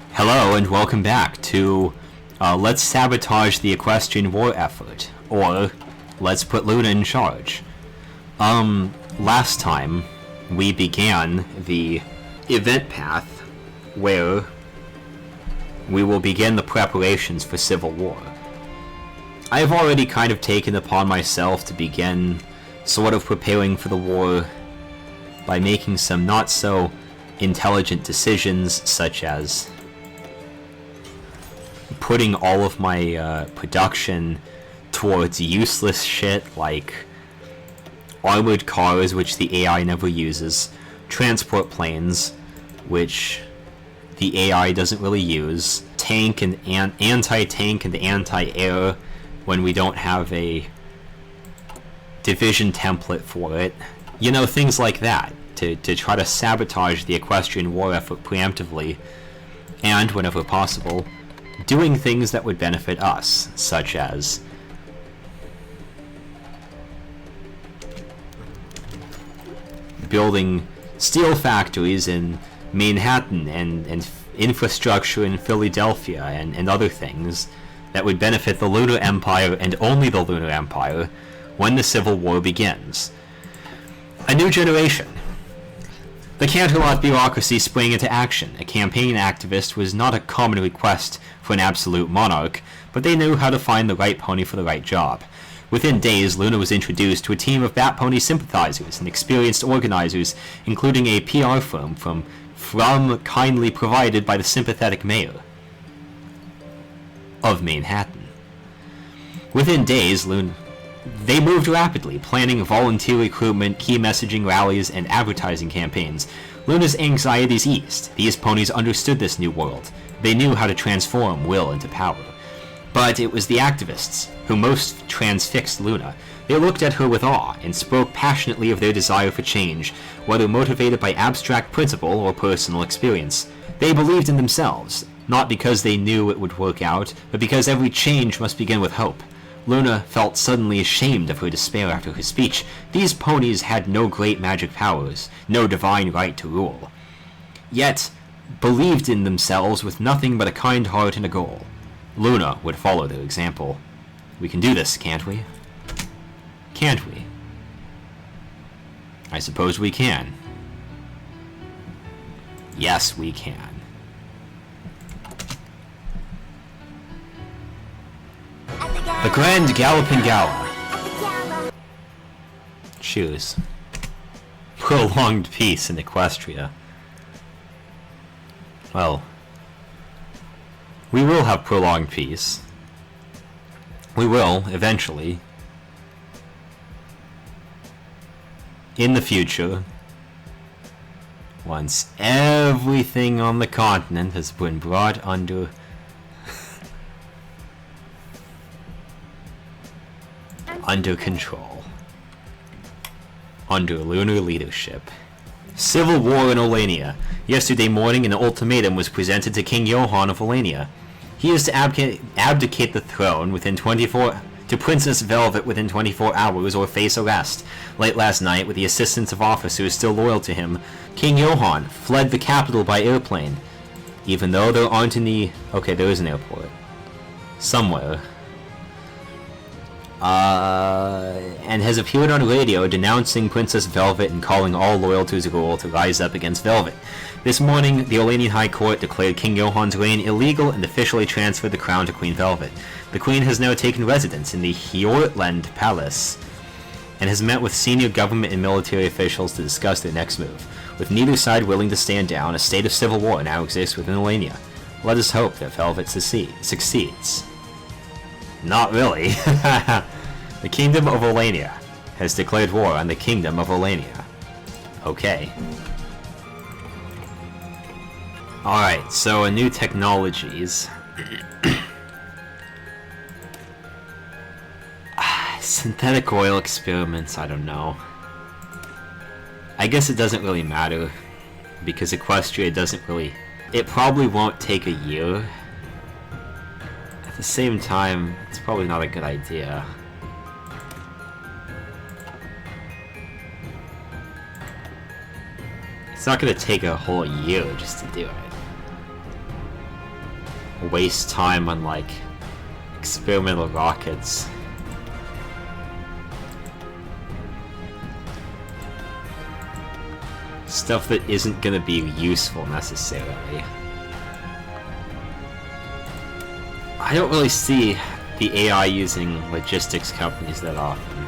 Hello and welcome back to Let's Sabotage the Equestrian War Effort, or Let's Put Lunar in Charge. Last time we began the event path where we will begin the preparations for civil war. I have already kind of taken upon myself to begin sort of preparing for the war by making some not so intelligent decisions, such as putting all of my production towards useless shit like armored cars, which the AI never uses, transport planes, which the AI doesn't really use, tank and anti-tank and anti-air when we don't have a division template for it. You know, things like that, to try to sabotage the equestrian war effort preemptively, and, whenever possible, doing things that would benefit us, such as building steel factories in Manhattan and infrastructure in Philadelphia and other things that would benefit the Lunar Empire and only the Lunar Empire when the Civil War begins. A new generation. The Canterlot bureaucracy sprang into action. A campaign activist was not a common request for an absolute monarch, but they knew how to find the right pony for the right job. Within days, Lunar was introduced to a team of Bat Pony sympathizers and experienced organizers, including a PR firm from kindly provided by the sympathetic mayor of Manhattan. Within days, they moved rapidly, planning volunteer recruitment, key messaging rallies, and advertising campaigns. Lunar's anxieties eased. These ponies understood this new world. They knew how to transform will into power. But it was the activists who most transfixed Luna. They looked at her with awe and spoke passionately of their desire for change, whether motivated by abstract principle or personal experience. They believed in themselves, not because they knew it would work out, but because every change must begin with hope. Luna felt suddenly ashamed of her despair after her speech. These ponies had no great magic powers, no divine right to rule, yet believed in themselves with nothing but a kind heart and a goal. Luna would follow their example. We can do this, can't we? Can't we? I suppose we can. Yes, we can. The Grand Galloping Gala. Choose. Prolonged peace in Equestria. Well, we will have prolonged peace. We will, eventually. In the future. Once everything on the continent has been brought under control. Under lunar leadership. Civil war in Olania. Yesterday morning, an ultimatum was presented to King Johann of Olania. He is to abdicate the throne to Princess Velvet within 24 hours or face arrest. Late last night, with the assistance of officers still loyal to him, King Johann fled the capital by airplane. Even though there aren't any... Okay, there is an airport. Somewhere. And has appeared on radio denouncing Princess Velvet and calling all loyal to his rule to rise up against Velvet. This morning, the Olanian High Court declared King Johann's reign illegal and officially transferred the crown to Queen Velvet. The Queen has now taken residence in the Hjortland Palace and has met with senior government and military officials to discuss their next move. With neither side willing to stand down, a state of civil war now exists within Olania. Let us hope that Velvet succeeds. Not really. The Kingdom of Olania has declared war on the Kingdom of Olania. Okay. Alright, so new technologies. Synthetic oil experiments, I don't know. I guess it doesn't really matter, because Equestria doesn't really... It probably won't take a year. At the same time, it's probably not a good idea. It's not gonna take a whole year just to do it. waste time on, like, experimental rockets. Stuff that isn't gonna be useful necessarily. I don't really see the AI using logistics companies that often.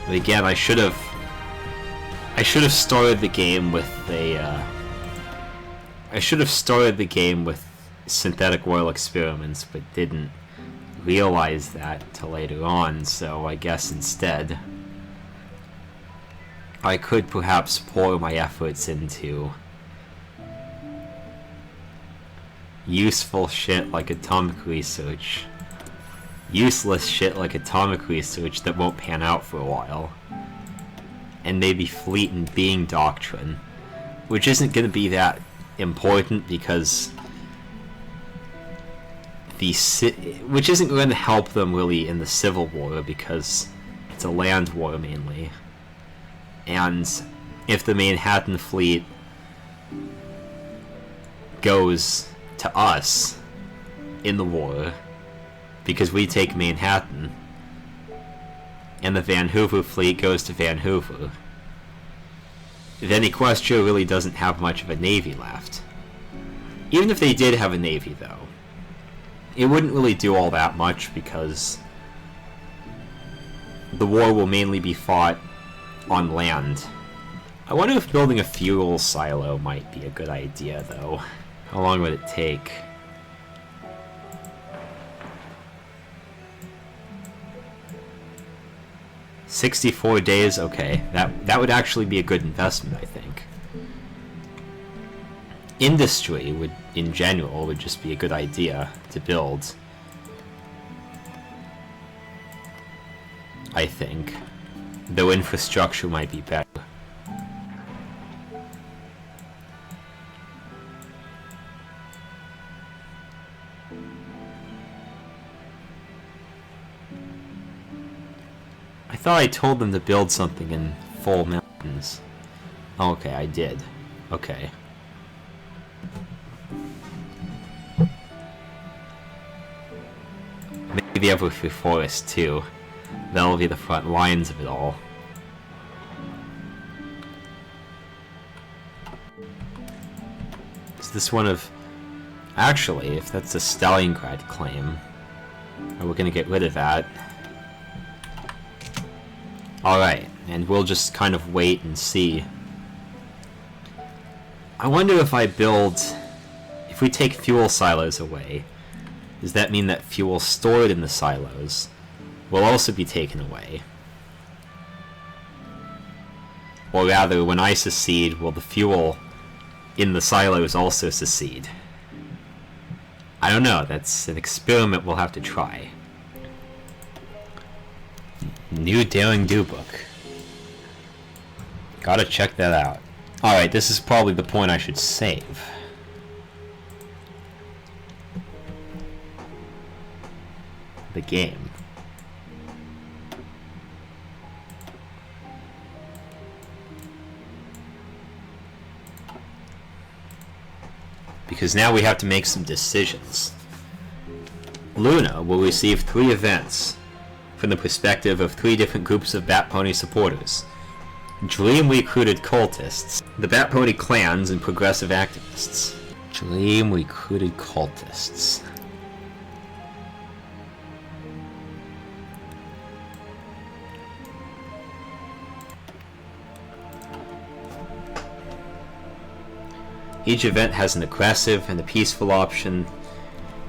But again, I should have started the game with a I should have started the game with synthetic oil experiments, but didn't realize that till later on, so I guess instead I could perhaps pour my efforts into useful shit like atomic research, useless shit like atomic research that won't pan out for a while, and maybe fleet and being doctrine, which isn't going to be that important because which isn't going to help them really in the Civil War because it's a land war mainly. And if the Manhattan fleet goes to us in the war because we take Manhattan, and the Vancouver fleet goes to Vancouver, then Equestria really doesn't have much of a navy left. Even if they did have a navy, though, it wouldn't really do all that much because the war will mainly be fought on land. I wonder if building a fuel silo might be a good idea, though. How long would it take? $64 days? Okay, that would actually be a good investment, I think. Industry would, in general, would just be a good idea to build. I think. Though infrastructure might be better. I thought I told them to build something in Full Mountains. Oh, okay, I did. Okay. Maybe the Everfree Forest, too. That'll be the front lines of it all. Is this one of... Actually, if that's a Stalingrad claim, we're gonna get rid of that. Alright, and we'll just kind of wait and see. I wonder if I build... If we take fuel silos away, does that mean that fuel stored in the silos will also be taken away? Or rather, when I secede, will the fuel in the silos also secede? I don't know, that's an experiment we'll have to try. New Daring Do book. Gotta check that out. Alright, this is probably the point I should save. The game. Because now we have to make some decisions. Luna will receive 3 events from the perspective of 3 different groups of Bat Pony supporters. Dream-recruited cultists, the Bat Pony clans, and progressive activists. Dream-recruited cultists. Each event has an aggressive and a peaceful option,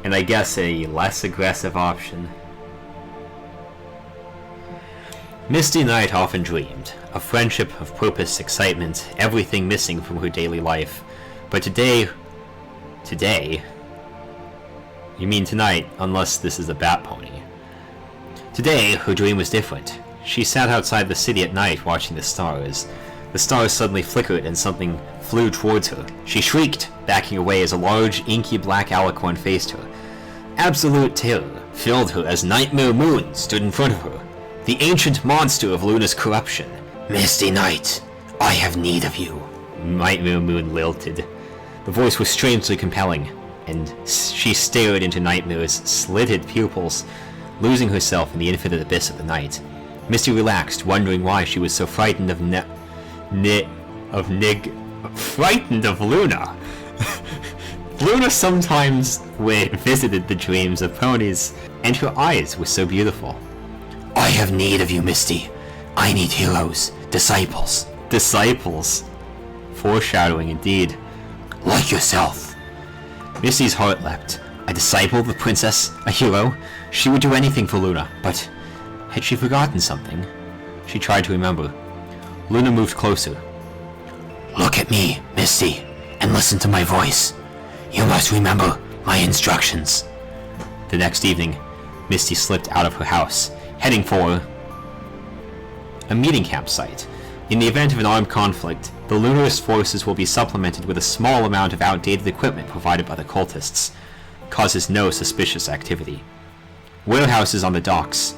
and I guess a less aggressive option. Misty Knight often dreamed, a friendship of purpose, excitement, everything missing from her daily life. But today... You mean tonight, unless this is a Bat Pony. Today, her dream was different. She sat outside the city at night watching the stars. The stars suddenly flickered and something flew towards her. She shrieked, backing away as a large, inky black alicorn faced her. Absolute terror filled her as Nightmare Moon stood in front of her, the ancient monster of Luna's corruption. Misty Knight, I have need of you, Nightmare Moon lilted. The voice was strangely compelling, and she stared into Nightmare's slitted pupils, losing herself in the infinite abyss of the night. Misty relaxed, wondering why she was so frightened of frightened of Luna. Luna sometimes visited the dreams of ponies, and her eyes were so beautiful. I have need of you, Misty. I need heroes, disciples. Disciples? Foreshadowing indeed. Like yourself. Misty's heart leapt. A disciple of the princess? A hero? She would do anything for Luna, but had she forgotten something? She tried to remember. Luna moved closer. Look at me, Misty, and listen to my voice. You must remember my instructions. The next evening, Misty slipped out of her house, heading for a meeting campsite. In the event of an armed conflict, the Lunarist forces will be supplemented with a small amount of outdated equipment provided by the cultists. Causes no suspicious activity. Warehouses on the docks.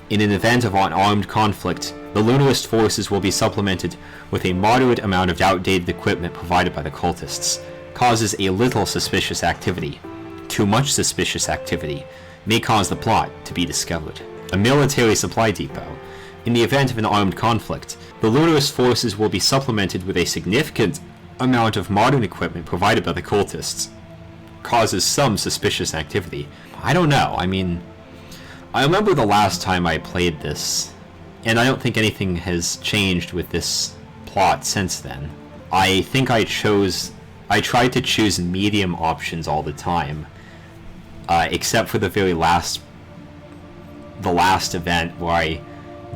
In an event of an armed conflict, the Lunarist forces will be supplemented with a moderate amount of outdated equipment provided by the cultists. Causes a little suspicious activity. Too much suspicious activity may cause the plot to be discovered. A military supply depot. In the event of an armed conflict, the Lunarist forces will be supplemented with a significant amount of modern equipment provided by the cultists. Causes some suspicious activity. I don't know, I mean, I remember the last time I played this, and I don't think anything has changed with this plot since then. I think I tried to choose medium options all the time, except for the last event where I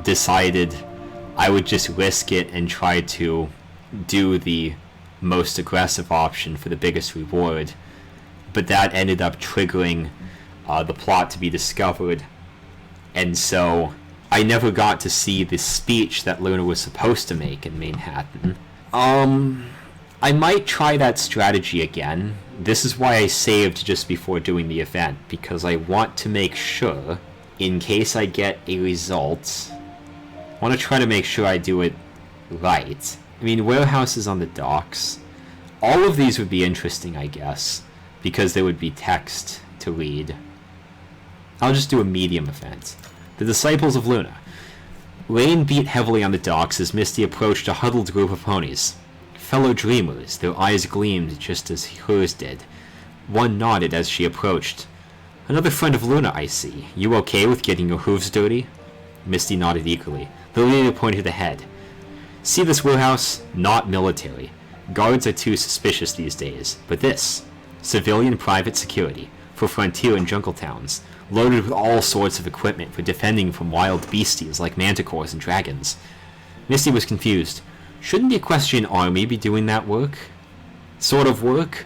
decided I would just risk it and try to do the most aggressive option for the biggest reward, but that ended up triggering the plot to be discovered, and so I never got to see the speech that Luna was supposed to make in Manhattan. I might try that strategy again. This is why I saved just before doing the event, because I want to make sure, in case I get a result, I want to try to make sure I do it right. I mean, warehouses on the docks. All of these would be interesting, I guess, because there would be text to read. I'll just do a medium event. The Disciples of Luna. Rain beat heavily on the docks as Misty approached a huddled group of ponies. Fellow dreamers, their eyes gleamed just as hers did. One nodded as she approached. Another friend of Luna, I see. You okay with getting your hooves dirty? Misty nodded eagerly. The leader pointed ahead. See this warehouse? Not military. Guards are too suspicious these days. But this, civilian private security, for frontier and jungle towns, loaded with all sorts of equipment for defending from wild beasties like manticores and dragons. Misty was confused. Shouldn't the Equestrian army be doing that work? Sort of work?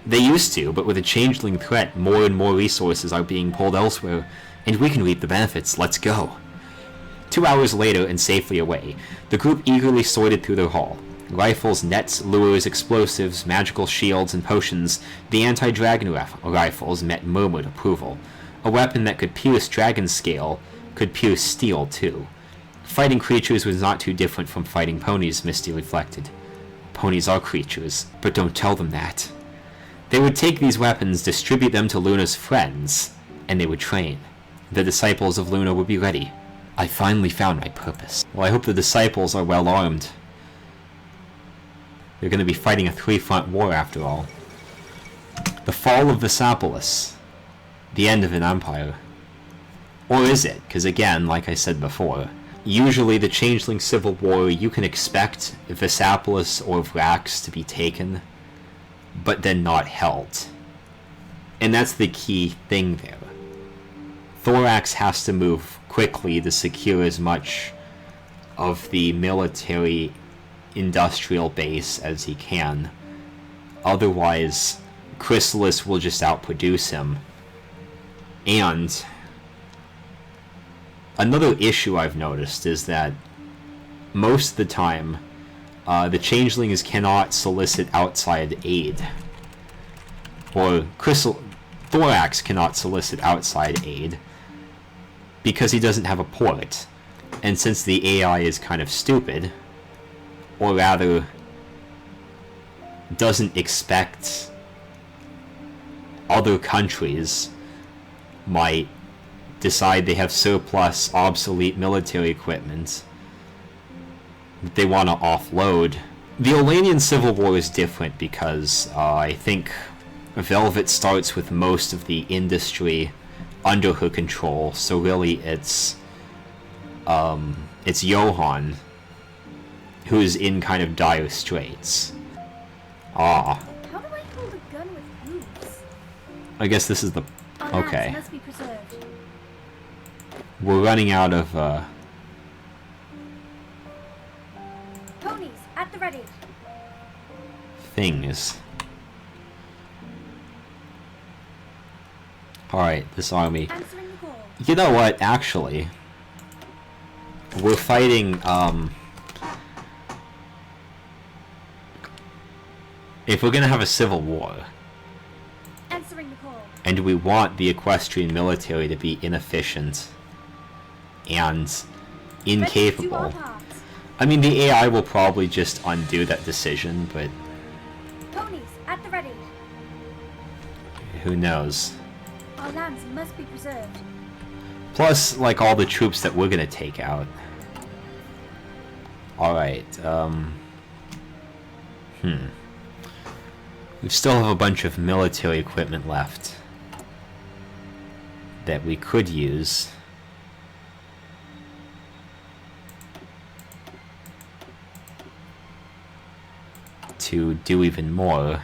They used to, but with a changeling threat, more and more resources are being pulled elsewhere, and we can reap the benefits. Let's go. 2 hours later, and safely away, the group eagerly sorted through their haul. Rifles, nets, lures, explosives, magical shields, and potions, the anti-dragon rifles met murmured approval. A weapon that could pierce dragon scale could pierce steel, too. Fighting creatures was not too different from fighting ponies, Misty reflected. Ponies are creatures, but don't tell them that. They would take these weapons, distribute them to Luna's friends, and they would train. The Disciples of Luna would be ready. I finally found my purpose. Well, I hope the Disciples are well armed. They're going to be fighting a three-front war after all. The fall of Visapolis. The end of an empire. Or is it? Because again, like I said before, usually the Changeling Civil War, you can expect Visapolis or Vrax to be taken, but then not held. And that's the key thing there. Thorax has to move quickly to secure as much of the military industrial base as he can. Otherwise, Chrysalis will just outproduce him. And another issue I've noticed is that most of the time, the Changelings cannot solicit outside aid. Or Thorax cannot solicit outside aid because he doesn't have a port. And since the AI is kind of stupid, or rather, doesn't expect other countries might decide they have surplus, obsolete military equipment that they want to offload. The Olanian Civil War is different because I think Velvet starts with most of the industry under her control, so really it's Johann who's in kind of dire straits. How do I hold a gun with hooves? I guess this is the... Okay. Must be preserved. We're running out of, Ponies, at the ready. things. Alright, this army. Answering the call. You know what, actually? We're fighting, if we're gonna have a civil war, Answering the call. and we want the Equestrian military to be inefficient and incapable. I mean, the AI will probably just undo that decision, but Ponies, at the ready. who knows? Our lands must be preserved. Plus, like, all the troops that we're gonna take out. Alright, we still have a bunch of military equipment left that we could use. To do even more.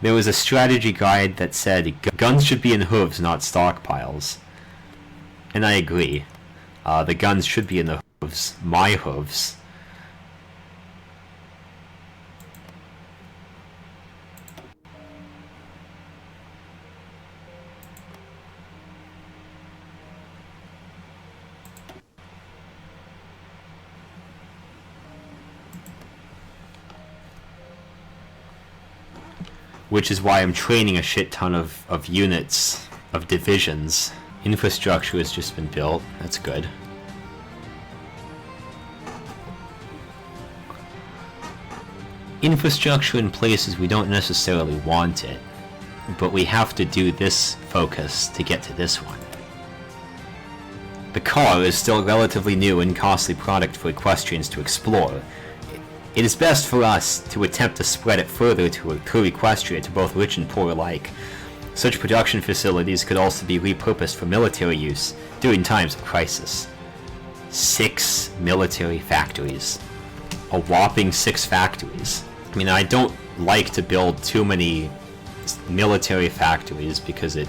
There was a strategy guide that said guns should be in hooves, not stockpiles. And I agree. The guns should be in the hooves. My hooves. Which is why I'm training a shit ton of units, of divisions. Infrastructure has just been built. That's good. Infrastructure in places we don't necessarily want it, but we have to do this focus to get to this one. The car is still a relatively new and costly product for equestrians to explore. It is best for us to attempt to spread it further through Equestria to both rich and poor alike. Such production facilities could also be repurposed for military use during times of crisis. 6 military factories. A whopping 6 factories. I mean, I don't like to build too many military factories because it,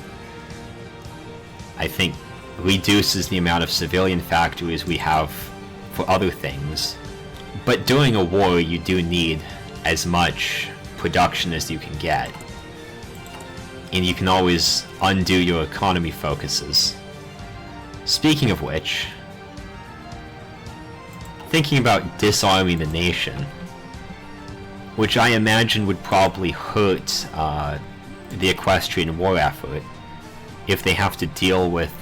I think, reduces the amount of civilian factories we have for other things. But during a war, you do need as much production as you can get. And you can always undo your economy focuses. Speaking of which, thinking about disarming the nation, which I imagine would probably hurt the Equestrian war effort if they have to deal with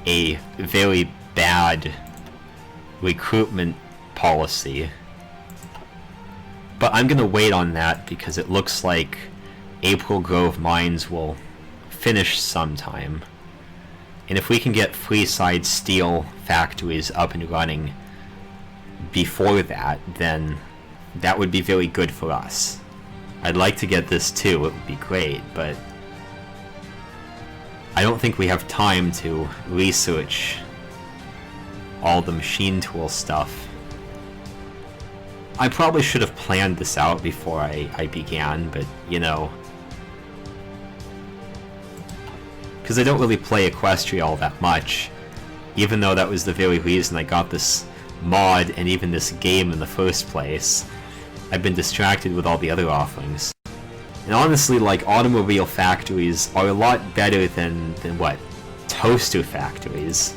a very bad recruitment policy. But I'm gonna wait on that because it looks like April Grove Mines will finish sometime. And if we can get Freeside Steel factories up and running before that, then that would be very good for us. I'd like to get this too, it would be great, but I don't think we have time to research all the machine tool stuff. I probably should have planned this out before I began, but, you know, because I don't really play Equestria all that much, even though that was the very reason I got this mod and even this game in the first place. I've been distracted with all the other offerings. And honestly, like, automobile factories are a lot better than what? Toaster factories.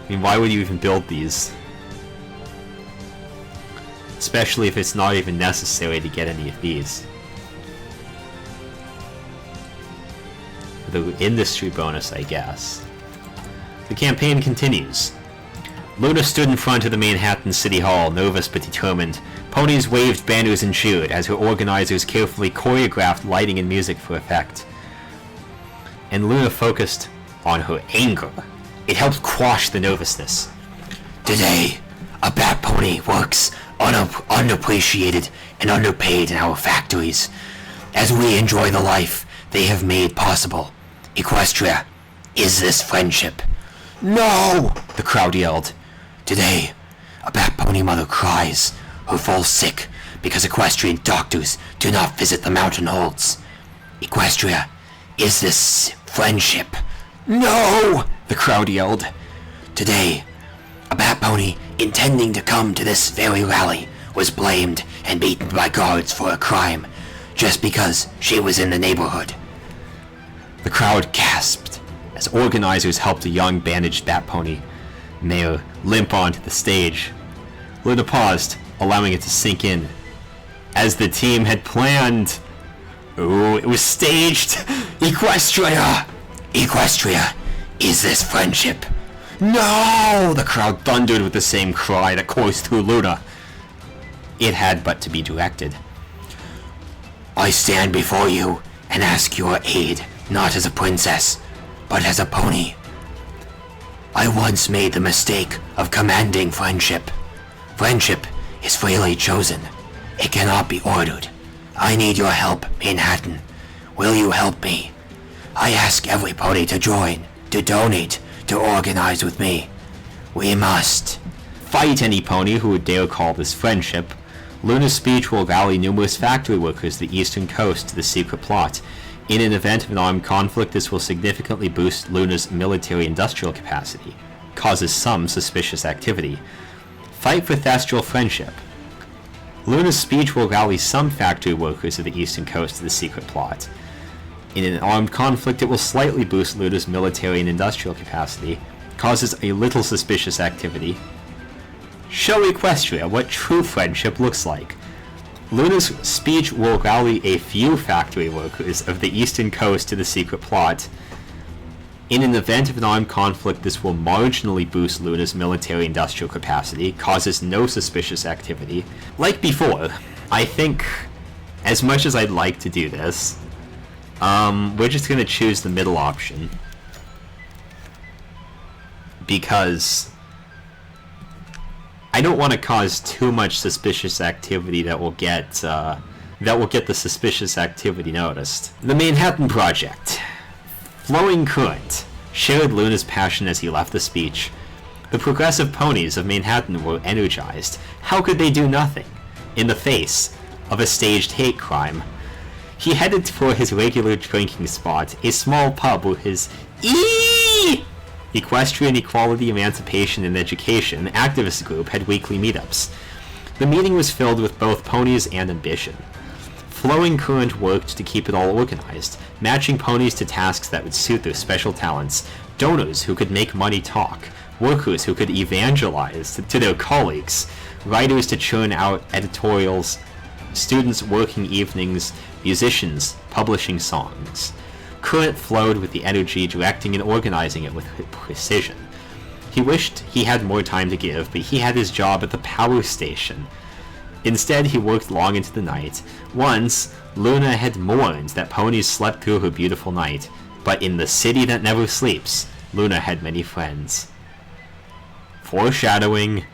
I mean, why would you even build these? Especially if it's not even necessary to get any of these. The industry bonus, I guess. The campaign continues. Luna stood in front of the Manhattan City Hall, nervous but determined. Ponies waved banners and cheered as her organizers carefully choreographed lighting and music for effect. And Luna focused on her anger. It helped quash the nervousness. Today, a bat pony works unappreciated and underpaid in our factories, as we enjoy the life they have made possible. Equestria, is this friendship? No! The crowd yelled. Today, a bat pony mother cries, her falls sick, because equestrian doctors do not visit the mountain holds. Equestria, is this friendship? No! The crowd yelled. Today, a bat pony intending to come to this very rally was blamed and beaten by guards for a crime, just because she was in the neighborhood. The crowd gasped as organizers helped a young bandaged bat pony mare limp onto the stage. Luna paused, allowing it to sink in. As the team had planned. Ooh, it was staged! Equestria! Equestria, is this friendship? No! The crowd thundered with the same cry that coursed through Luna. It had but to be directed. I stand before you and ask your aid, not as a princess, but as a pony. I once made the mistake of commanding friendship. Friendship is freely chosen. It cannot be ordered. I need your help, Manhattan. Will you help me? I ask every pony to join, to donate, to organize with me. We must fight any pony who would dare call this friendship. Luna's speech will rally numerous factory workers to the eastern coast to the secret plot. In an event of an armed conflict, this will significantly boost Luna's military-industrial capacity, causes some suspicious activity. Fight for thestral friendship. Luna's speech will rally some factory workers to the eastern coast to the secret plot. In an armed conflict, it will slightly boost Luna's military and industrial capacity, causes a little suspicious activity. Show Equestria what true friendship looks like. Luna's speech will rally a few factory workers of the eastern coast to the secret plot. In an event of an armed conflict, this will marginally boost Luna's military-industrial capacity, causes no suspicious activity. Like before, I think, as much as I'd like to do this, we're just going to choose the middle option. Because I don't want to cause too much suspicious activity that will get the suspicious activity noticed. The Manhattan Project. Flowing Current shared Luna's passion as he left the speech. The progressive ponies of Manhattan were energized. How could they do nothing in the face of a staged hate crime? He headed for his regular drinking spot, a small pub with his Equestrian Equality, Emancipation, and Education activist group had weekly meetups. The meeting was filled with both ponies and ambition. Flowing Current worked to keep it all organized, matching ponies to tasks that would suit their special talents, donors who could make money talk, workers who could evangelize to their colleagues, writers to churn out editorials, students working evenings, musicians publishing songs. Current flowed with the energy, directing and organizing it with precision. He wished he had more time to give, but he had his job at the power station. Instead, he worked long into the night. Once, Luna had mourned that ponies slept through her beautiful night, but in the city that never sleeps, Luna had many friends. Foreshadowing,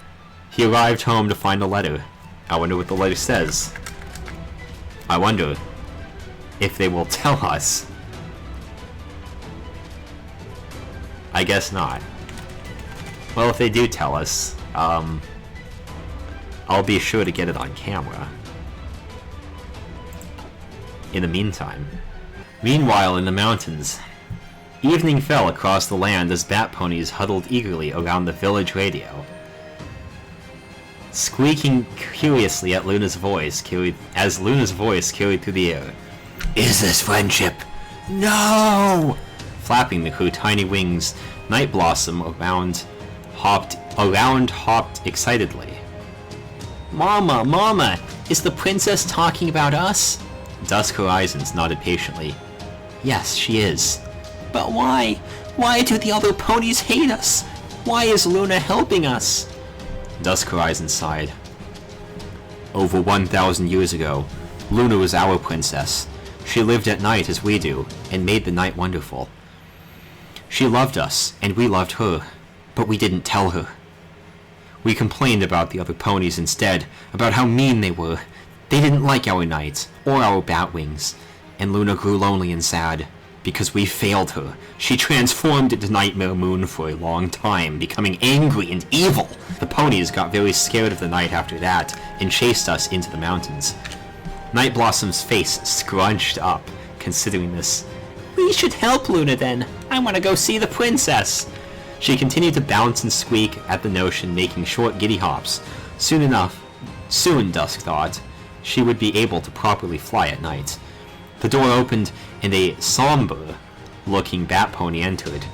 he arrived home to find a letter. I wonder what the letter says. I wonder if they will tell us. I guess not. Well, if they do tell us, I'll be sure to get it on camera. In the meantime. Meanwhile, in the mountains, evening fell across the land as bat ponies huddled eagerly around the village radio. Squeaking curiously at Luna's voice carried through the air. Is this friendship? No! Flapping her tiny wings, Night Blossom around hopped excitedly. Mama, is the princess talking about us? Dusk Horizons nodded patiently. Yes, she is. But why? Why do the other ponies hate us? Why is Luna helping us? Dusk cries inside. Over 1,000 years ago, Luna was our princess. She lived at night as we do, and made the night wonderful. She loved us, and we loved her, but we didn't tell her. We complained about the other ponies instead, about how mean they were. They didn't like our nights, or our bat wings, and Luna grew lonely and sad, because we failed her. She transformed into Nightmare Moon for a long time, becoming angry and evil. The ponies got very scared of the night after that, and chased us into the mountains. Night Blossom's face scrunched up, considering this. We should help Luna then. I want to go see the princess. She continued to bounce and squeak at the notion, making short giddy hops. Soon, Dusk thought, she would be able to properly fly at night. The door opened, and a somber-looking bat pony entered.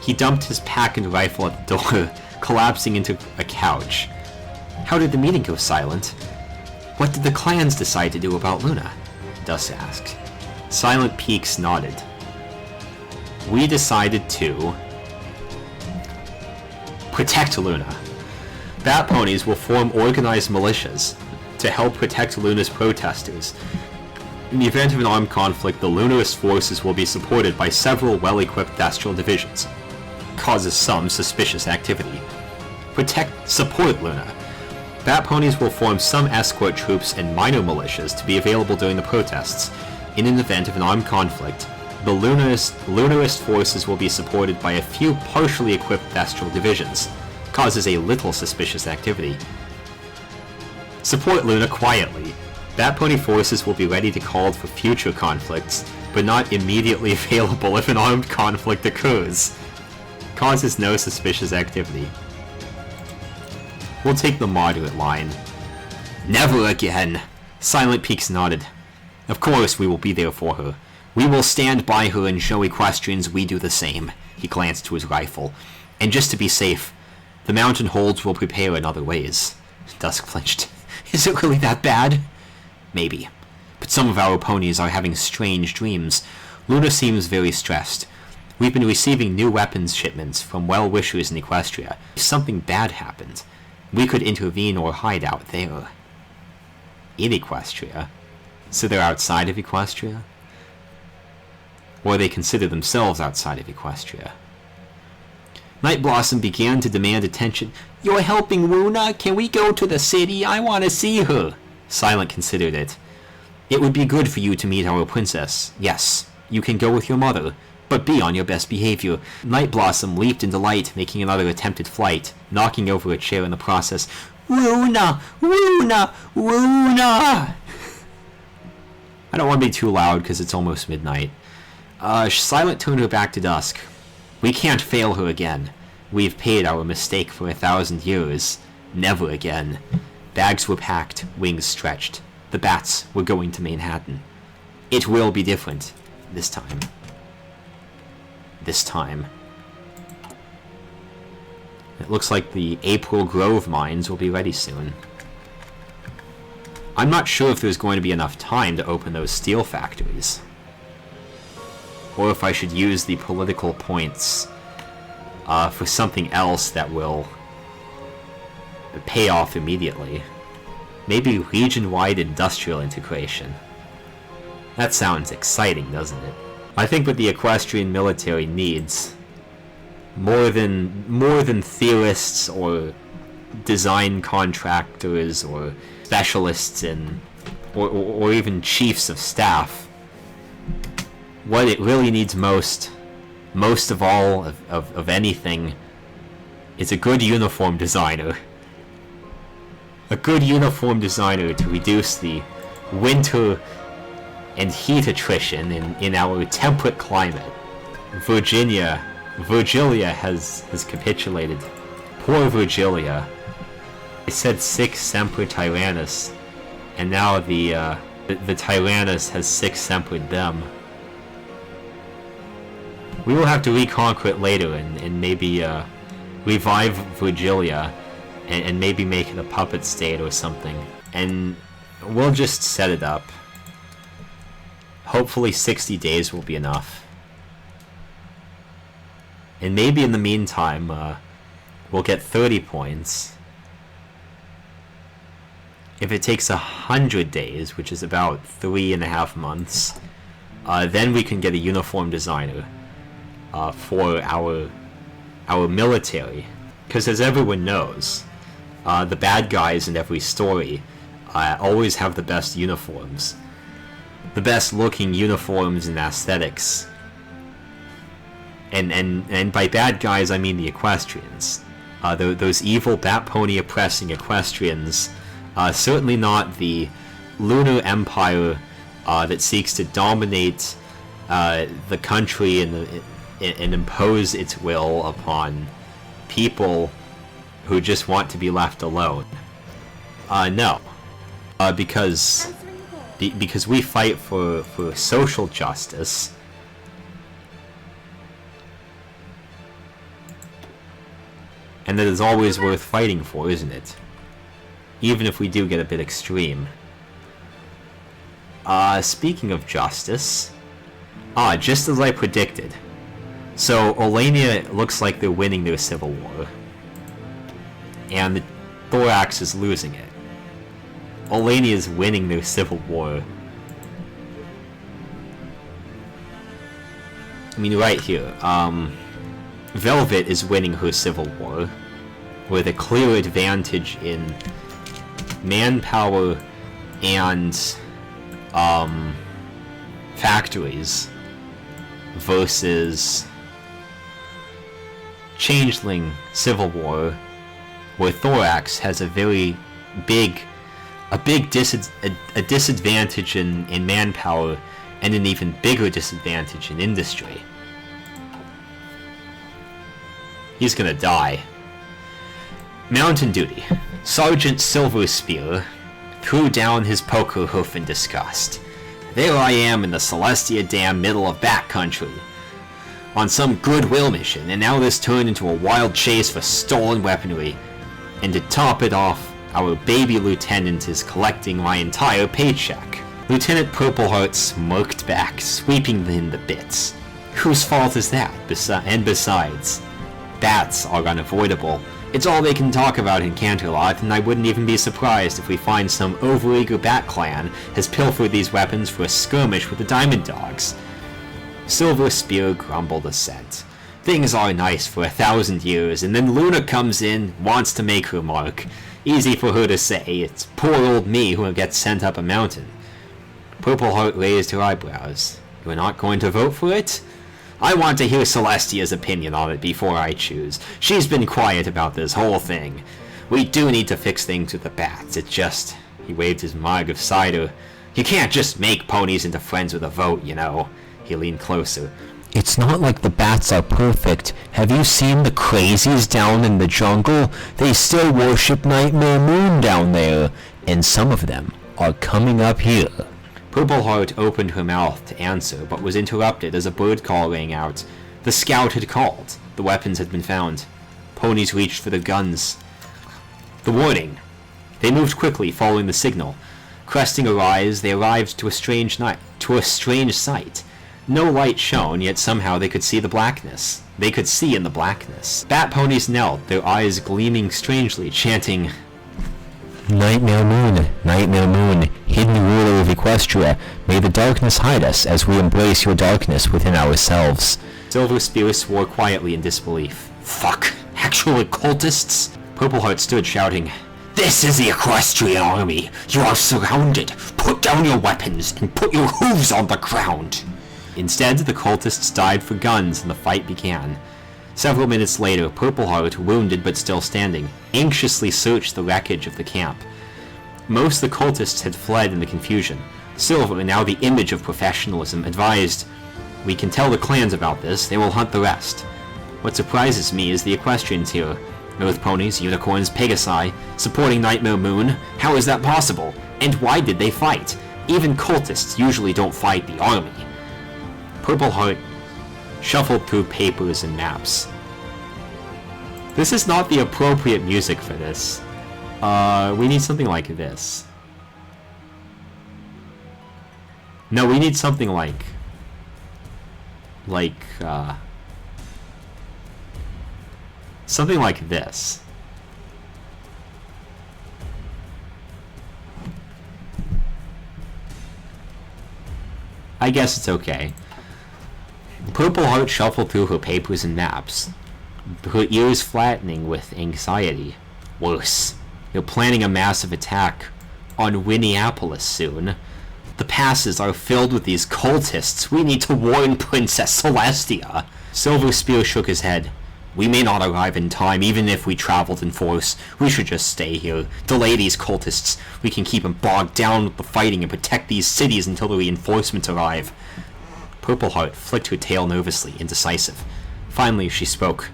He dumped his pack and rifle at the door, collapsing into a couch. How did the meeting go silent? What did the clans decide to do about Luna? Dusk asked. Silent Peaks nodded. We decided to protect Luna. Bat ponies will form organized militias to help protect Luna's protesters. In the event of an armed conflict, the Lunarist forces will be supported by several well-equipped Thestral divisions. Causes some suspicious activity. Support Luna. Bat ponies will form some escort troops and minor militias to be available during the protests. In an event of an armed conflict, the Lunarist forces will be supported by a few partially equipped Thestral divisions. Causes a little suspicious activity. Support Luna quietly. Bat pony forces will be ready to call for future conflicts, but not immediately available if an armed conflict occurs. Causes no suspicious activity. We'll take the moderate line. Never again! Silent Peaks nodded. Of course we will be there for her. We will stand by her and show equestrians we do the same. He glanced to his rifle. And just to be safe, the mountain holds will prepare in other ways. Dusk flinched. Is it really that bad? Maybe. But some of our ponies are having strange dreams. Luna seems very stressed. We've been receiving new weapons shipments from well-wishers in Equestria. If something bad happened, we could intervene or hide out there. In Equestria? So they're outside of Equestria? Or they consider themselves outside of Equestria? Night Blossom began to demand attention. You're helping Luna? Can we go to the city? I want to see her. Silent considered it. It would be good for you to meet our princess. Yes, you can go with your mother, but be on your best behavior. Night Blossom leaped in delight, making another attempted flight, knocking over a chair in the process. Luna! Luna! Luna! I don't want to be too loud because it's almost midnight. Silent turned her back to Dusk. We can't fail her again. We've paid our mistake for 1,000 years. Never again. Bags were packed, wings stretched. The bats were going to Manhattan. It will be different. This time. This time. It looks like the April Grove mines will be ready soon. I'm not sure if there's going to be enough time to open those steel factories. Or if I should use the political points for something else that will pay off immediately. Maybe region-wide industrial integration. That sounds exciting, doesn't it? I think what the Equestrian military needs, more than theorists or design contractors or specialists in, or even chiefs of staff, what it really needs most of all of anything, is a good uniform designer. A good uniform designer to reduce the winter and heat attrition in our temperate climate. Virgilia has capitulated. Poor Virgilia. They said Sic Semper Tyrannus, and now the Tyrannus has Sic Sempered them. We will have to reconquer it later and maybe revive Virgilia and maybe make it a puppet state or something. And we'll just set it up. Hopefully 60 days will be enough. And maybe in the meantime, we'll get 30 points. If it takes 100 days, which is about 3.5 months, then we can get a uniform designer for our military. Because as everyone knows, the bad guys in every story always have the best uniforms. The best looking uniforms and aesthetics. And by bad guys, I mean the Equestrians. Those evil bat pony oppressing Equestrians. Certainly not the Lunar Empire that seeks to dominate the country and impose its will upon people who just want to be left alone. No. Because we fight for social justice. And that is always worth fighting for, isn't it? Even if we do get a bit extreme. Speaking of justice... just as I predicted. So, Olania looks like they're winning their civil war. And the Thorax is losing it. Olania is winning their civil war. I mean, right here. Velvet is winning her civil war. With a clear advantage in manpower and factories versus Changeling Civil War, where Thorax has a very big disadvantage in manpower and an even bigger disadvantage in industry. He's gonna die. Mountain duty. Sergeant Silverspear threw down his poker hoof in disgust. There I am in the Celestia Dam middle of backcountry, on some goodwill mission, and now this turned into a wild chase for stolen weaponry. And to top it off, our baby lieutenant is collecting my entire paycheck. Lieutenant Purpleheart smirked back, sweeping him to bits. Whose fault is that? And besides, bats are unavoidable. It's all they can talk about in Canterlot, and I wouldn't even be surprised if we find some overeager bat clan has pilfered these weapons for a skirmish with the Diamond Dogs. Silverspear grumbled assent. Things are nice for 1,000 years, and then Lunar comes in, wants to make her mark. Easy for her to say, it's poor old me who gets sent up a mountain. Purpleheart raised her eyebrows. You're not going to vote for it? I want to hear Celestia's opinion on it before I choose. She's been quiet about this whole thing. We do need to fix things with the bats. It's just... He waved his mug of cider. You can't just make ponies into friends with a vote, you know. He leaned closer. It's not like the bats are perfect. Have you seen the crazies down in the jungle? They still worship Nightmare Moon down there. And some of them are coming up here. Purpleheart opened her mouth to answer, but was interrupted as a bird call rang out. The scout had called. The weapons had been found. Ponies reached for their guns. The warning. They moved quickly, following the signal. Cresting a rise, they arrived to a strange sight. No light shone, yet somehow they could see the blackness. They could see in the blackness. Bat ponies knelt, their eyes gleaming strangely, chanting, Nightmare Moon, hidden ruler of Equestria, may the darkness hide us as we embrace your darkness within ourselves. Silverspear swore quietly in disbelief. Fuck, actual cultists? Purpleheart stood shouting, This is the Equestrian army! You are surrounded! Put down your weapons and put your hooves on the ground! Instead, the cultists dived for guns and the fight began. Several minutes later, Purpleheart, wounded but still standing, anxiously searched the wreckage of the camp. Most of the cultists had fled in the confusion. Silver, now the image of professionalism, advised, We can tell the clans about this, they will hunt the rest. What surprises me is the Equestrians here. Earth ponies, unicorns, Pegasi, supporting Nightmare Moon. How is that possible? And why did they fight? Even cultists usually don't fight the army. Purpleheart shuffled through papers and maps. This is not the appropriate music for this. We need something like this. No, we need something like Something like this. I guess it's okay. Purple Heart shuffled through her papers and maps, her ears flattening with anxiety. Worse, they're planning a massive attack on Winneapolis soon. The passes are filled with these cultists. We need to warn Princess Celestia. Silver Spear shook his head. We may not arrive in time, even if we traveled in force. We should just stay here, delay these cultists. We can keep them bogged down with the fighting and protect these cities until the reinforcements arrive. Purple Heart flicked her tail nervously, indecisive. Finally, she spoke.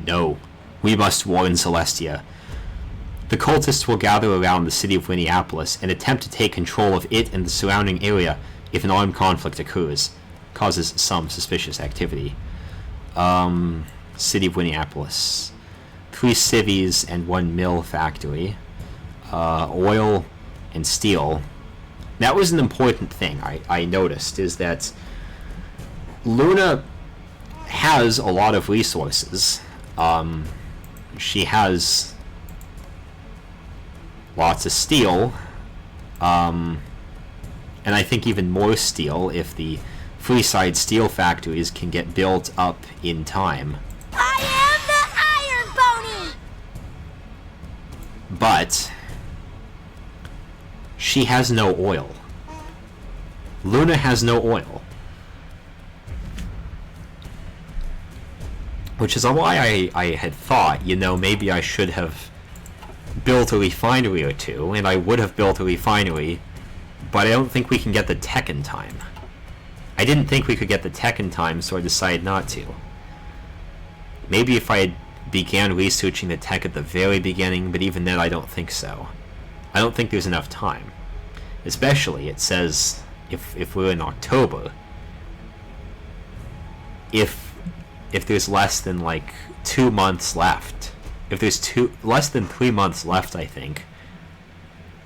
No, we must warn Celestia. The cultists will gather around the city of Winneapolis and attempt to take control of it and the surrounding area if an armed conflict occurs. Causes some suspicious activity. City of Winneapolis. 3 civies and 1 mill factory. Oil and steel. That was an important thing I noticed, is that Luna has a lot of resources. She has lots of steel, and I think even more steel if the Freeside steel factories can get built up in time. I am the Iron Pony! But she has no oil. Luna has no oil. Which is why I had thought, maybe I should have built a refinery or two, and I would have built a refinery, but I don't think we can get the tech in time. I didn't think we could get the tech in time, so I decided not to. Maybe if I had began researching the tech at the very beginning, but even then I don't think so. I don't think there's enough time. Especially, it says, if we're in October, if there's less than, 2 months left, if there's less than 3 months left, I think,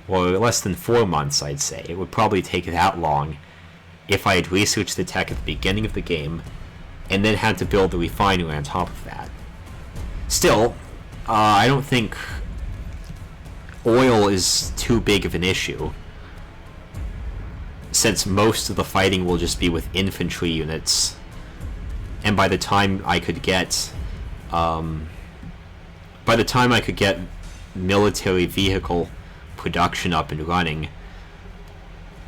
or less than 4 months, I'd say, it would probably take that long if I had researched the tech at the beginning of the game, and then had to build the refinery on top of that. Still, I don't think oil is too big of an issue, since most of the fighting will just be with infantry units, and by the time I could get military vehicle production up and running,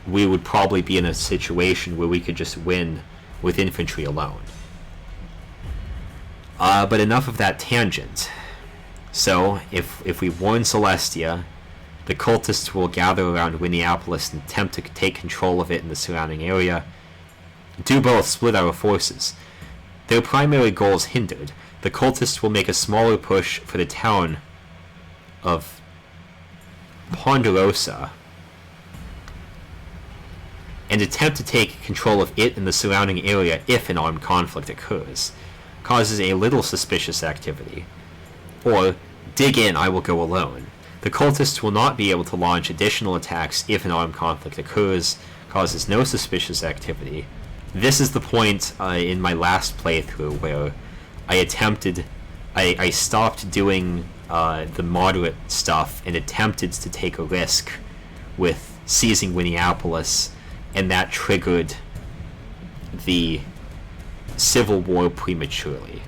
we would probably be in a situation where we could just win with infantry alone. But enough of that tangent. So, if we warn Celestia, the cultists will gather around Winneapolis and attempt to take control of it in the surrounding area. Do both, split our forces. Their primary goal is hindered. The cultists will make a smaller push for the town of Ponderosa and attempt to take control of it and the surrounding area if an armed conflict occurs. Causes a little suspicious activity. Or, dig in, I will go alone. The cultists will not be able to launch additional attacks if an armed conflict occurs. Causes no suspicious activity. This is the point in my last playthrough where I stopped doing the moderate stuff and attempted to take a risk with seizing Winneapolis, and that triggered the Civil War prematurely.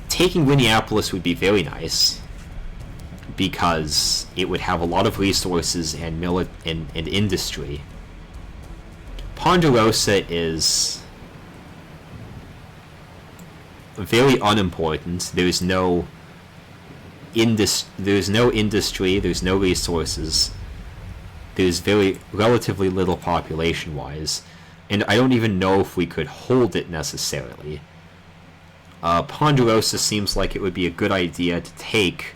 Taking Winneapolis would be very nice, because it would have a lot of resources and industry. Ponderosa is very unimportant. There's no industry, there's no resources. There's relatively little population-wise, and I don't even know if we could hold it necessarily. Ponderosa seems like it would be a good idea to take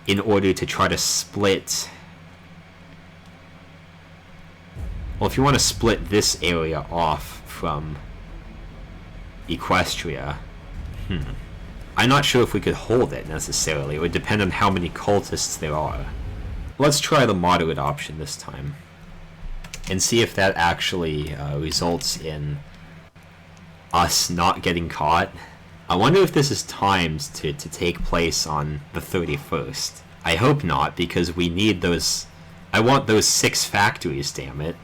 in order to try to split. Well, if you want to split this area off from Equestria, I'm not sure if we could hold it necessarily. It would depend on how many cultists there are. Let's try the moderate option this time, and see if that actually results in us not getting caught. I wonder if this is timed to take place on the 31st. I hope not, because we need those... I want those 6 factories, damn it.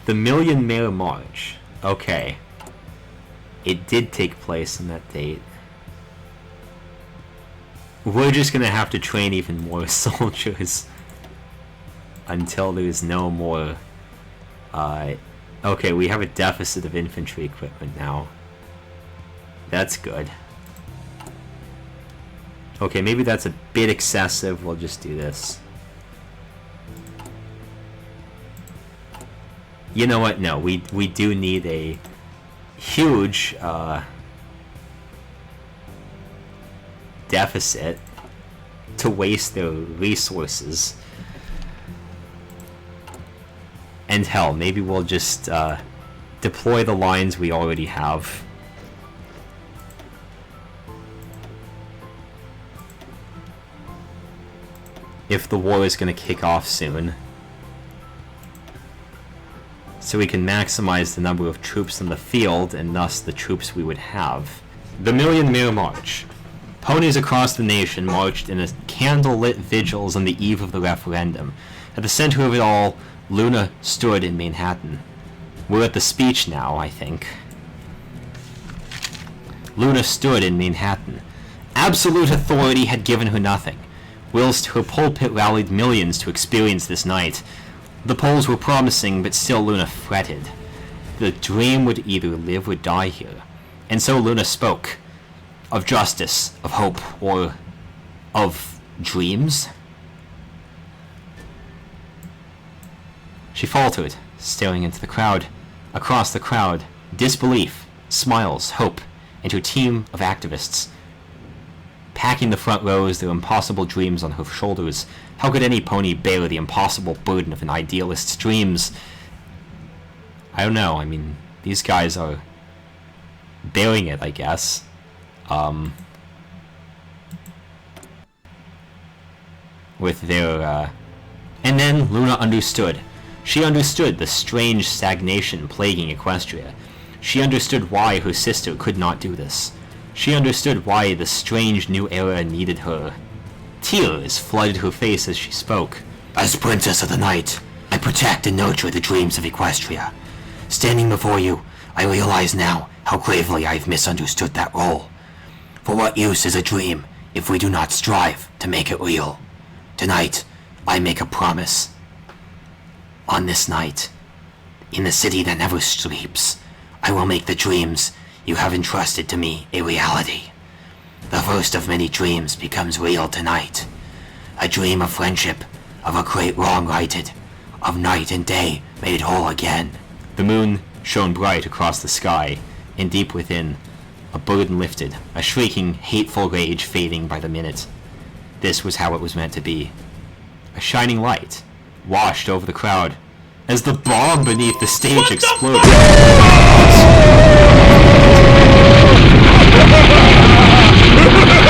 The Million Mare March. Okay. It did take place on that date. We're just gonna have to train even more soldiers until there's no more... okay, we have a deficit of infantry equipment now. That's good. Okay, maybe that's a bit excessive. We'll just do this. You know what? No, we do need a huge deficit to waste their resources. And hell, maybe we'll just deploy the lines we already have. If the war is going to kick off soon. So we can maximize the number of troops in the field, and thus the troops we would have. The Million Mare March. Ponies across the nation marched in a candle-lit vigils on the eve of the referendum. At the center of it all, Lunar stood in Manhattan. We're at the speech now, I think. Lunar stood in Manhattan. Absolute authority had given her nothing, whilst her pulpit rallied millions to experience this night. The polls were promising, but still Luna fretted. The dream would either live or die here. And so Luna spoke. Of justice, of hope, or of dreams? She faltered, staring into the crowd. Across the crowd, disbelief, smiles, hope, and her team of activists. Packing the front rows, their impossible dreams on her shoulders. How could any pony bear the impossible burden of an idealist's dreams? I don't know, I mean, these guys are bearing it, I guess. With their, And then Luna understood. She understood the strange stagnation plaguing Equestria. She understood why her sister could not do this. She understood why the strange new era needed her. Tears flooded her face as she spoke. As Princess of the Night, I protect and nurture the dreams of Equestria. Standing before you, I realize now how gravely I have misunderstood that role. For what use is a dream if we do not strive to make it real? Tonight, I make a promise. On this night, in the city that never sleeps, I will make the dreams you have entrusted to me a reality. The first of many dreams becomes real tonight. A dream of friendship, of a great wrong righted, of night and day made whole again. The moon shone bright across the sky, and deep within, a burden lifted, a shrieking, hateful rage fading by the minute. This was how it was meant to be. A shining light washed over the crowd as the bomb beneath the stage exploded.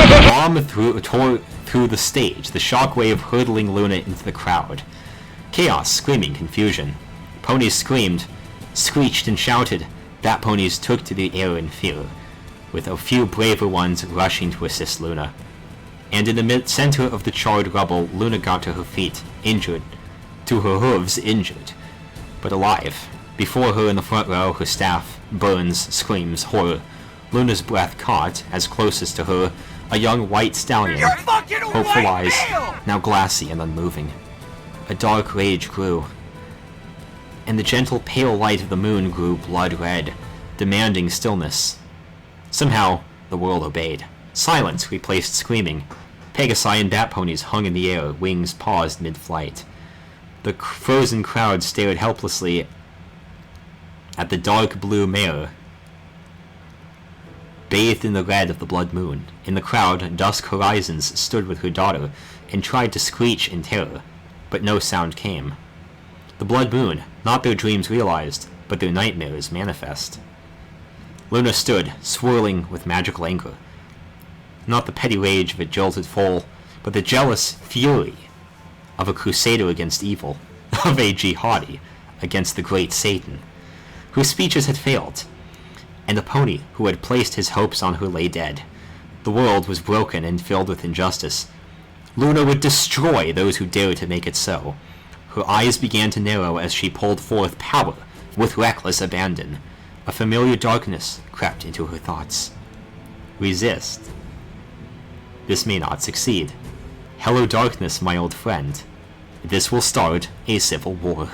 The bomb tore through the stage, the shockwave hurtling Luna into the crowd. Chaos, screaming, confusion. Ponies screamed, screeched, and shouted. Bat ponies took to the air in fear, with a few braver ones rushing to assist Luna. And in the center of the charred rubble, Luna got to her feet, injured, to her hooves injured, but alive. Before her in the front row, her staff, burns, screams, horror. Luna's breath caught, as closest to her, a young white stallion, hopeful eyes, now glassy and unmoving. A dark rage grew, and the gentle pale light of the moon grew blood red, demanding stillness. Somehow, the world obeyed. Silence replaced screaming. Pegasi and bat ponies hung in the air, wings paused mid-flight. The frozen crowd stared helplessly at the dark blue mare, bathed in the red of the blood moon. In the crowd, Dusk Horizons stood with her daughter and tried to screech in terror, but no sound came. The blood moon, not their dreams realized, but their nightmares manifest. Luna stood, swirling with magical anger. Not the petty rage of a jilted foal, but the jealous fury of a crusader against evil, of a jihadi against the great Satan. Her speeches had failed. and the pony who had placed his hopes on her lay dead. The world was broken and filled with injustice. Luna would destroy those who dared to make it so. Her eyes began to narrow as she pulled forth power with reckless abandon. A familiar darkness crept into her thoughts. Resist. This may not succeed. Hello darkness, my old friend. This will start a civil war.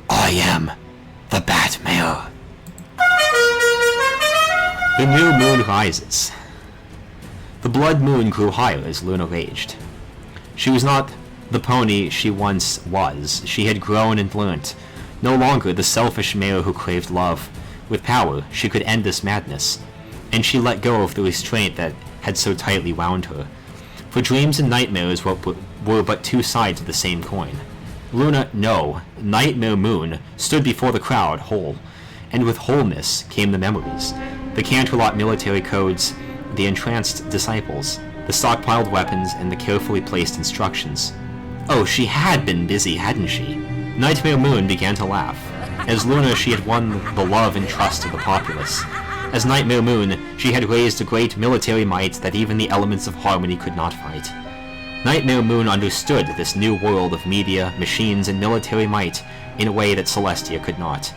I am the Batmare. The new moon rises. The blood moon grew higher as Luna raged. She was not the pony she once was. She had grown and learnt. No longer the selfish mare who craved love. With power, she could end this madness. And she let go of the restraint that had so tightly wound her. For dreams and nightmares were but two sides of the same coin. Luna, no, Nightmare Moon, stood before the crowd whole. And with wholeness came the memories. The Canterlot military codes, the entranced disciples, the stockpiled weapons, and the carefully placed instructions. Oh, she had been busy, hadn't she? Nightmare Moon began to laugh. As Luna, she had won the love and trust of the populace. As Nightmare Moon, she had raised a great military might that even the elements of harmony could not fight. Nightmare Moon understood this new world of media, machines, and military might in a way that Celestia could not.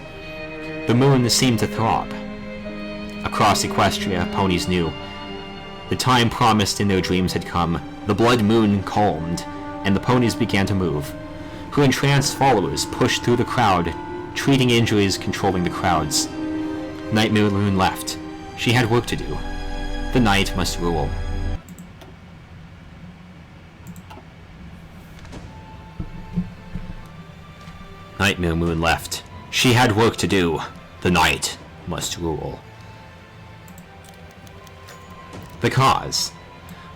The moon seemed to throb. Across Equestria, ponies knew. The time promised in their dreams had come. The blood moon calmed, and the ponies began to move. Her entranced followers pushed through the crowd, treating injuries, controlling the crowds. Nightmare Moon left. She had work to do. The night must rule. Nightmare Moon left. She had work to do. The night must rule. The cause.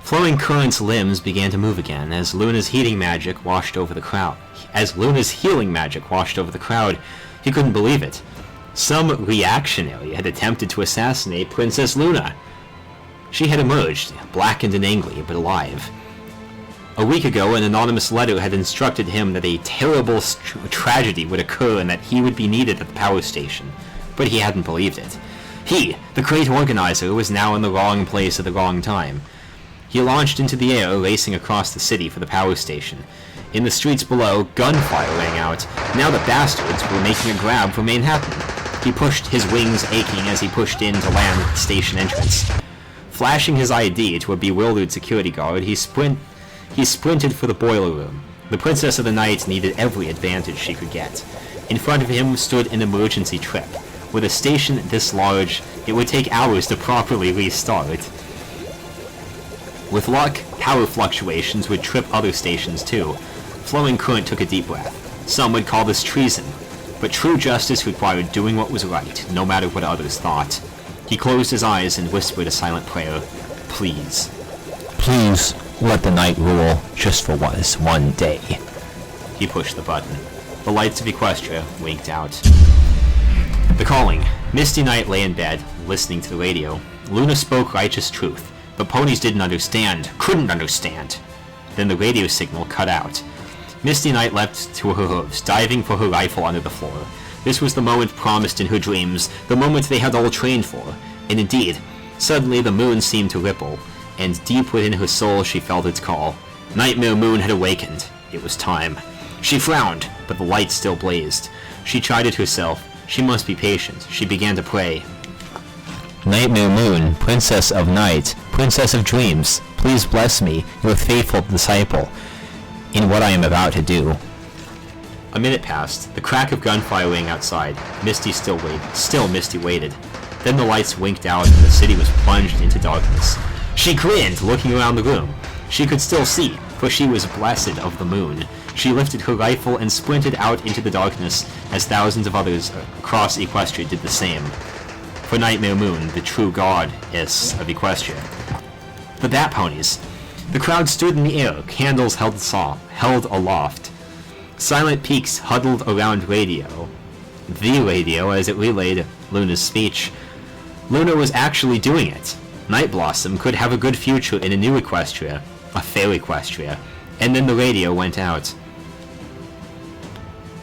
Flowing Current's limbs began to move again as Luna's healing magic washed over the crowd. As Luna's healing magic washed over the crowd, he couldn't believe it. Some reactionary had attempted to assassinate Princess Luna. She had emerged, blackened and angry, but alive. A week ago, an anonymous letter had instructed him that a terrible tragedy would occur and that he would be needed at the power station, but he hadn't believed it. He, the great organizer, was now in the wrong place at the wrong time. He launched into the air, racing across the city for the power station. In the streets below, gunfire rang out. Now the bastards were making a grab for Manhattan. He pushed, his wings aching as he pushed in to land at the station entrance. Flashing his ID to a bewildered security guard, he sprinted for the boiler room. The Princess of the Night needed every advantage she could get. In front of him stood an emergency trip. With a station this large, it would take hours to properly restart. With luck, power fluctuations would trip other stations too. Flowing Current took a deep breath. Some would call this treason, but true justice required doing what was right, no matter what others thought. He closed his eyes and whispered a silent prayer. Please. Please, let the night rule, just for this one day. He pushed the button. The lights of Equestria winked out. The calling. Misty Knight lay in bed, listening to the radio. Luna spoke righteous truth. The ponies didn't understand, couldn't understand. Then the radio signal cut out. Misty Knight leapt to her hooves, diving for her rifle under the floor. This was the moment promised in her dreams, the moment they had all trained for. And indeed, suddenly the moon seemed to ripple, and deep within her soul she felt its call. Nightmare Moon had awakened. It was time. She frowned, but the light still blazed. She chided herself. She must be patient. She began to pray. Nightmare Moon, Princess of Night, Princess of Dreams, please bless me, your faithful disciple, in what I am about to do. A minute passed. The crack of gunfire rang outside. Misty still waited. Still Misty waited. Then the lights winked out and the city was plunged into darkness. She grinned, looking around the room. She could still see, for she was blessed of the moon. She lifted her rifle and sprinted out into the darkness as thousands of others across Equestria did the same. For Nightmare Moon, the true goddess of Equestria. The Bat Ponies. The crowd stood in the air, candles held aloft. Silent peaks huddled around radio. The radio, as it relayed Luna's speech. Luna was actually doing it. Night Blossom could have a good future in a new Equestria, a fair Equestria. And then the radio went out.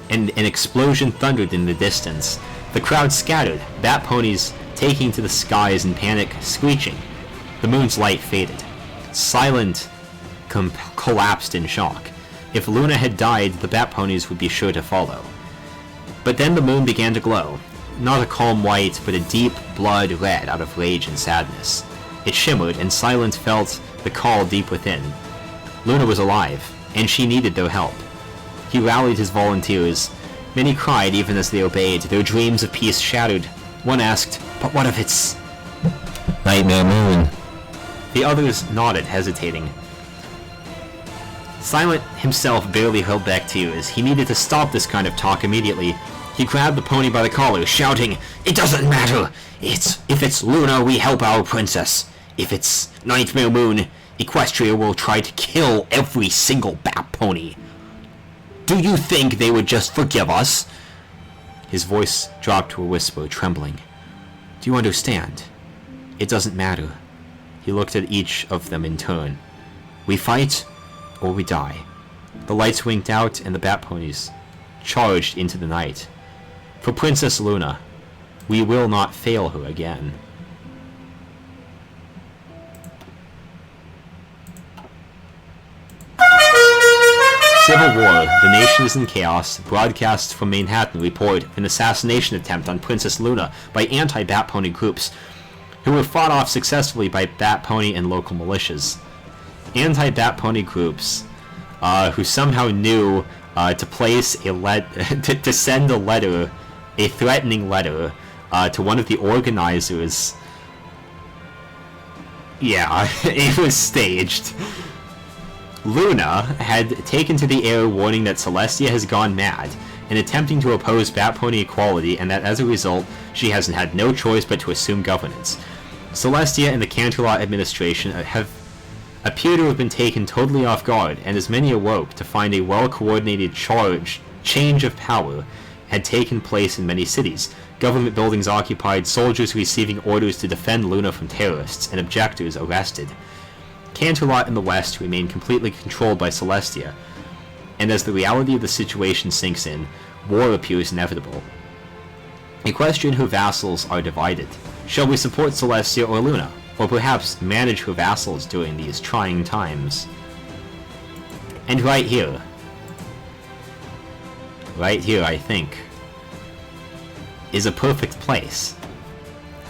And an explosion thundered in the distance. The crowd scattered, bat ponies taking to the skies in panic, screeching. The moon's light faded. Silent collapsed in shock. If Luna had died, the bat ponies would be sure to follow. But then the moon began to glow. Not a calm white, but a deep blood red out of rage and sadness. It shimmered, and Silent felt the call deep within. Luna was alive, and she needed their help. He rallied his volunteers. Many cried even as they obeyed, their dreams of peace shattered. One asked, "But what if it's Nightmare Moon?" The others nodded, hesitating. Silent himself barely held back tears. He needed to stop this kind of talk immediately. He grabbed the pony by the collar, shouting, "It doesn't matter! If it's Luna, we help our princess. If it's Nightmare Moon, Equestria will try to kill every single bat pony. Do you think they would just forgive us?" His voice dropped to a whisper, trembling. "Do you understand? It doesn't matter." He looked at each of them in turn. "We fight, or we die." The lights winked out, and the bat ponies charged into the night. For Princess Luna, we will not fail her again. Civil War, the nation is in chaos. Broadcasts from Manhattan report an assassination attempt on Princess Luna by anti-Bat Pony groups, who were fought off successfully by Bat Pony and local militias. Anti-Bat Pony groups, who somehow knew to place to send a letter, a threatening letter, to one of the organizers. Yeah, it was staged. Luna had taken to the air warning that Celestia has gone mad and attempting to oppose Bat Pony equality, and that as a result, she has had no choice but to assume governance. Celestia and the Canterlot administration appear to have been taken totally off guard, and as many awoke to find a well-coordinated change of power had taken place in many cities. Government buildings occupied, soldiers receiving orders to defend Luna from terrorists, and objectors arrested. Canterlot in the west remain completely controlled by Celestia, and as the reality of the situation sinks in, war appears inevitable. Equestria and her vassals are divided. Shall we support Celestia or Luna, or perhaps manage her vassals during these trying times? And right here, I think, is a perfect place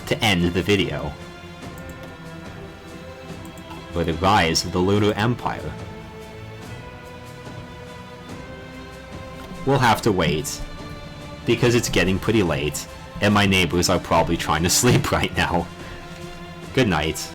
to end the video. For the rise of the Lunar Empire. We'll have to wait, because it's getting pretty late, and my neighbors are probably trying to sleep right now. Good night.